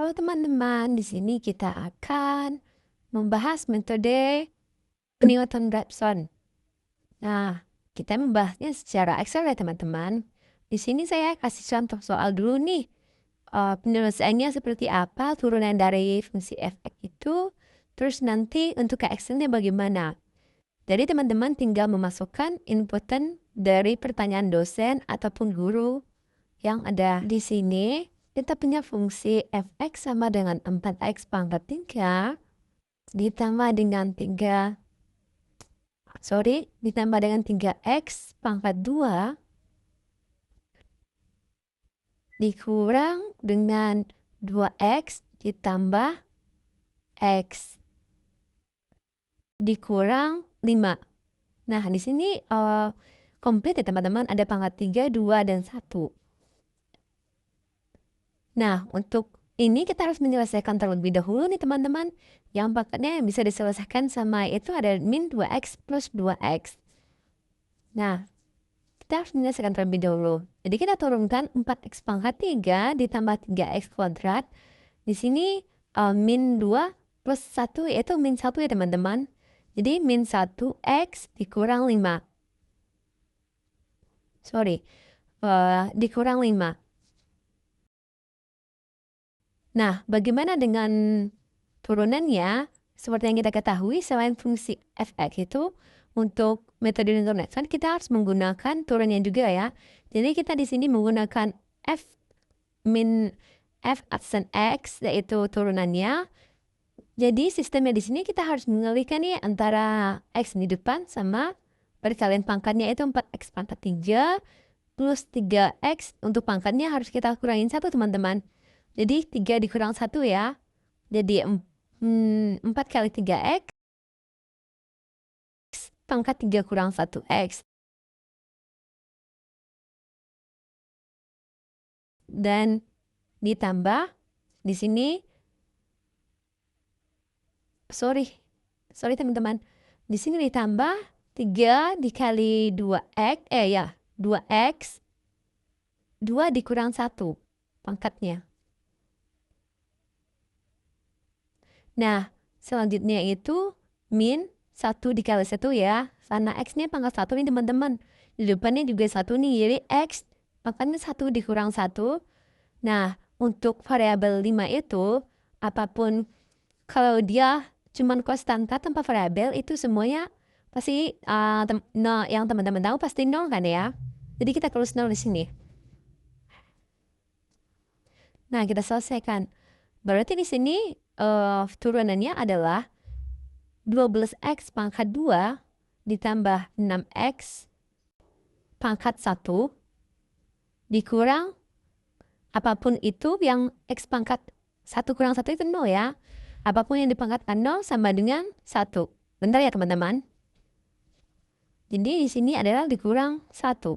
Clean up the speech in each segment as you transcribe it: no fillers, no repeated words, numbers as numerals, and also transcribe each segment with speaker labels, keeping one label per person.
Speaker 1: Halo teman-teman, di sini kita akan membahas metode Newton-Raphson. Nah, kita membahasnya secara Excel ya teman-teman. Di sini saya kasih contoh soal dulu nih. Penyelesaiannya seperti apa, turunan dari fungsi fx itu, terus nanti untuk ke Excelnya bagaimana. Jadi teman-teman tinggal memasukkan inputan dari pertanyaan dosen ataupun guru yang ada di sini. Kita punya fungsi fx sama dengan 4x pangkat 3 ditambah dengan 3x pangkat 2 dikurang dengan 2x ditambah x dikurang 5. Nah, di sini komplit ya teman-teman, ada pangkat 3, 2, dan 1. Nah, untuk ini kita harus menyelesaikan terlebih dahulu nih teman-teman. Yang pangkatnya yang bisa diselesaikan sama itu ada min 2x plus 2x. Nah, kita harus menyelesaikan terlebih dahulu. Jadi kita turunkan 4x pangkat 3 ditambah 3x kuadrat. Di sini min 2 plus 1 yaitu min 1 ya teman-teman. Jadi min 1x dikurang 5. Dikurang 5. Nah, bagaimana dengan turunannya? Seperti yang kita ketahui, selain fungsi fx itu, untuk metode Newton-Raphson kita harus menggunakan turunnya juga ya. Jadi kita di sini menggunakan f min f aksen x, yaitu turunannya. Jadi sistemnya di sini kita harus mengalihkan nih antara x di depan sama perkalian pangkatnya itu 4x pangkat 3 plus 3x. Untuk pangkatnya harus kita kurangin 1 teman-teman. Jadi 3 dikurang 1 ya. Jadi 4 kali 3x pangkat 3 kurang 1x. Dan ditambah di sini. Sorry teman-teman. Di sini ditambah 3 dikali 2x. 2x. 2 dikurang 1 pangkatnya. Nah, selanjutnya itu min 1 dikali 1 ya. Karena x-nya pangkat 1 nih teman-teman. Di depannya juga 1 nih. Jadi x pangkatnya 1 dikurang 1. Nah, untuk variabel 5 itu, apapun kalau dia cuman konstanta tanpa variabel, itu semuanya pasti yang teman-teman tahu pasti 0 kan ya. Jadi kita tulis 0 di sini. Nah, kita selesaikan. Berarti di sini turunannya adalah 12x pangkat 2 ditambah 6x pangkat 1 dikurang apapun itu yang x pangkat 1 kurang 1 itu 0 ya. Apapun yang dipangkatkan 0 sama dengan 1. Bentar ya teman-teman. Jadi di sini adalah dikurang 1.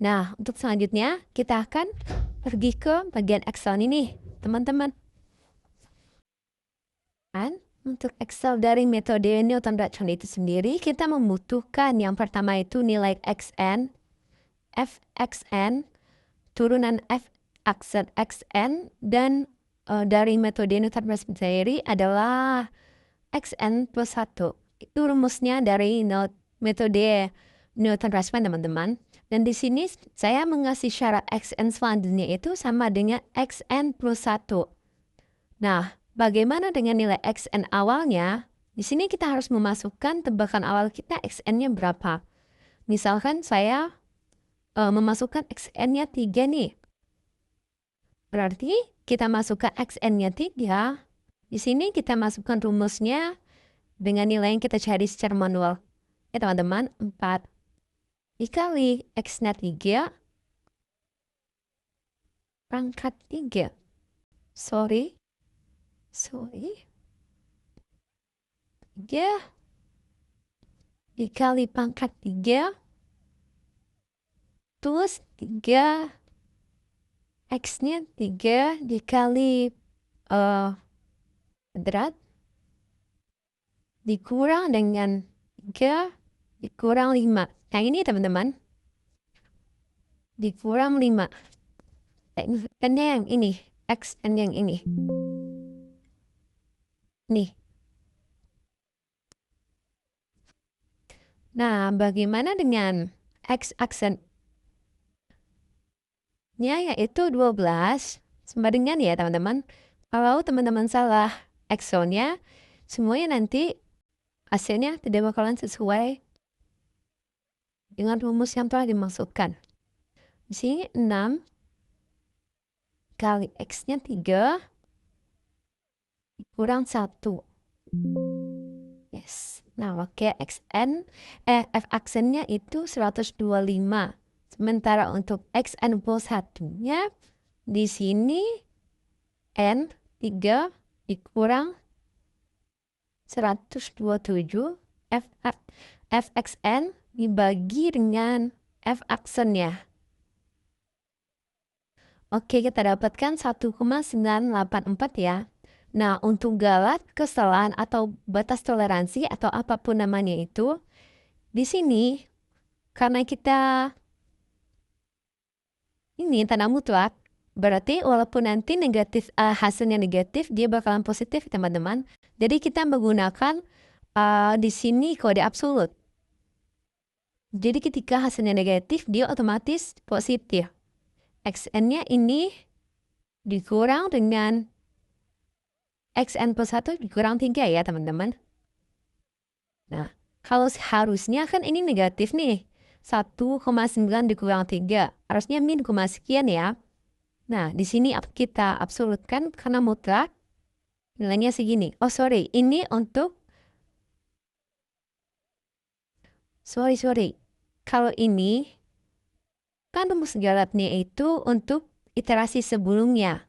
Speaker 1: Nah, untuk selanjutnya kita akan pergi ke bagian Excel ini, teman-teman. Untuk Excel dari metode Newton-Raphson itu sendiri, kita membutuhkan yang pertama itu nilai xn, fxn, turunan f aksen xn, dan dari metode Newton-Raphson sendiri adalah xn plus 1. Itu rumusnya dari metode Newton-Raphson teman-teman. Dan di sini saya mengasih syarat xn selanjutnya itu sama dengan xn plus 1. Nah, bagaimana dengan nilai xn awalnya? Di sini kita harus memasukkan tebakan awal kita xn-nya berapa. Misalkan saya memasukkan xn-nya 3 nih. Berarti kita masukkan xn-nya 3. Di sini kita masukkan rumusnya dengan nilai yang kita cari secara manual. Ya teman-teman, 4 dikali x-nya 3 pangkat 3. Sorry. 3 dikali pangkat 3 plus 3 x-nya 3 dikali kuadrat dikurang dengan 3 dikurang 5. Yang ini teman-teman. Dikurang 5. Xn yang ini, Xn yang ini. Nih. Nah, bagaimana dengan X aksennya yaitu 12 sama dengan ya teman-teman. Kalau teman-teman salah aksonnya, semuanya nanti hasilnya tidak bakalan sesuai dengan rumus yang telah dimaksudkan. Di sini 6 kali X-nya 3 kurang 1. Yes. Nah, oke, F aksennya itu 125. Sementara untuk Xn plus 1-nya di sini N 3 dikurang 127 Fxn dibagi dengan F aksennya. Oke, kita dapatkan 1,984 ya. Nah, untuk galat kesalahan atau batas toleransi atau apapun namanya itu, di sini karena kita ini tanda mutlak, berarti walaupun nanti negatif hasilnya negatif, dia bakalan positif teman-teman. Jadi kita menggunakan di sini kode absolut. Jadi ketika hasilnya negatif, dia otomatis positif. Xn-nya ini dikurang dengan Xn plus 1 dikurang 3 ya teman-teman. Nah, kalau harusnya kan ini negatif nih. 1,9 dikurang 3. Harusnya min, sekian ya. Nah, di sini kita absolutkan karena mutlak. Nilainya segini. Oh, sorry. Ini untuk... Sorry. Kalau ini, kan rumus galatnya itu untuk iterasi sebelumnya.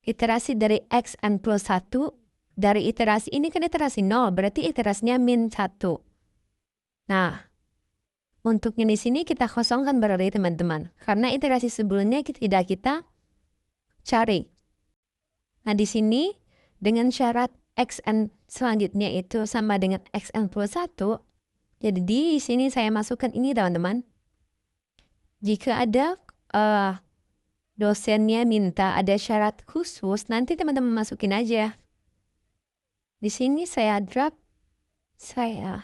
Speaker 1: Iterasi dari Xn plus 1, dari iterasi ini kan iterasi 0, berarti iterasinya min 1. Nah, untuk yang di sini kita kosongkan berarti teman-teman. Karena iterasi sebelumnya tidak kita cari. Nah, di sini dengan syarat Xn selanjutnya itu sama dengan Xn plus 1. Jadi di sini saya masukkan ini teman-teman. Jika ada dosennya minta ada syarat khusus, nanti teman-teman masukin aja. Di sini saya drop,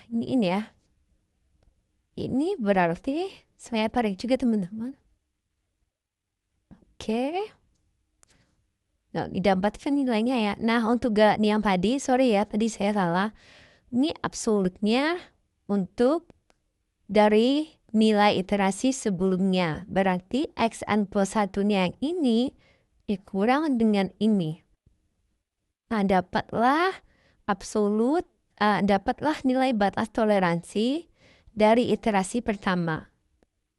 Speaker 1: ini ya. Ini berarti saya tarik juga teman-teman. Oke. Nah, didapatkan nilainya ya. Nah, untuk yang tadi, sorry ya, tadi saya salah. Ini absolutnya untuk dari nilai iterasi sebelumnya. Berarti Xn plus 1-nya yang ini dikurang dengan ini. Nah, dapatlah absolut, dapatlah nilai batas toleransi dari iterasi pertama.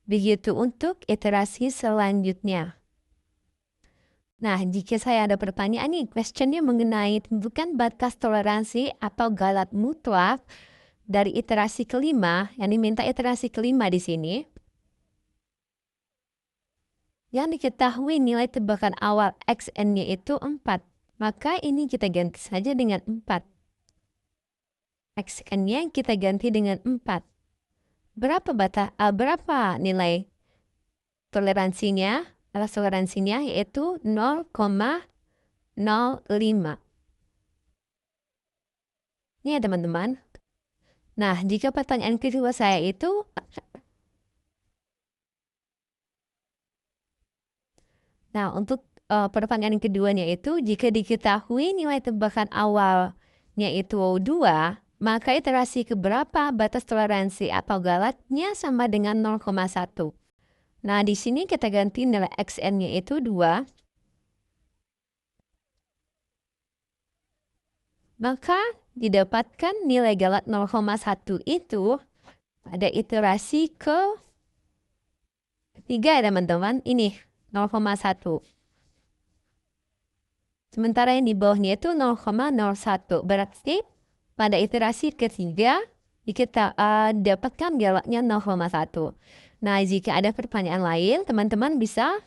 Speaker 1: Begitu untuk iterasi selanjutnya. Nah, jika saya ada pertanyaan nih, questionnya mengenai tentukan batas toleransi atau galat mutlak dari iterasi kelima, yang diminta iterasi kelima di sini. Yang diketahui nilai tebakan awal Xn-nya itu 4. Maka ini kita ganti saja dengan 4. Xn-nya kita ganti dengan 4. Berapa nilai toleransinya? Batas toleransinya yaitu 0,05. Ini ya teman-teman. Nah, jika pertanyaan kedua saya itu, nah untuk pertanyaan keduanya itu, jika diketahui nilai tebakan awalnya itu 2, maka iterasi keberapa batas toleransi atau galatnya sama dengan 0,1. Nah, di sini kita ganti nilai Xn-nya itu 2. Maka didapatkan nilai galat 0,1 itu pada iterasi ketiga ya teman-teman. Ini 0,1. Sementara yang di bawahnya itu 0,01. Berarti pada iterasi ketiga kita dapatkan galatnya 0,1. Nah, jika ada pertanyaan lain, teman-teman bisa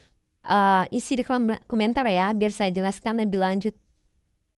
Speaker 1: isi di kolom komentar ya, biar saya jelaskan lebih lanjut.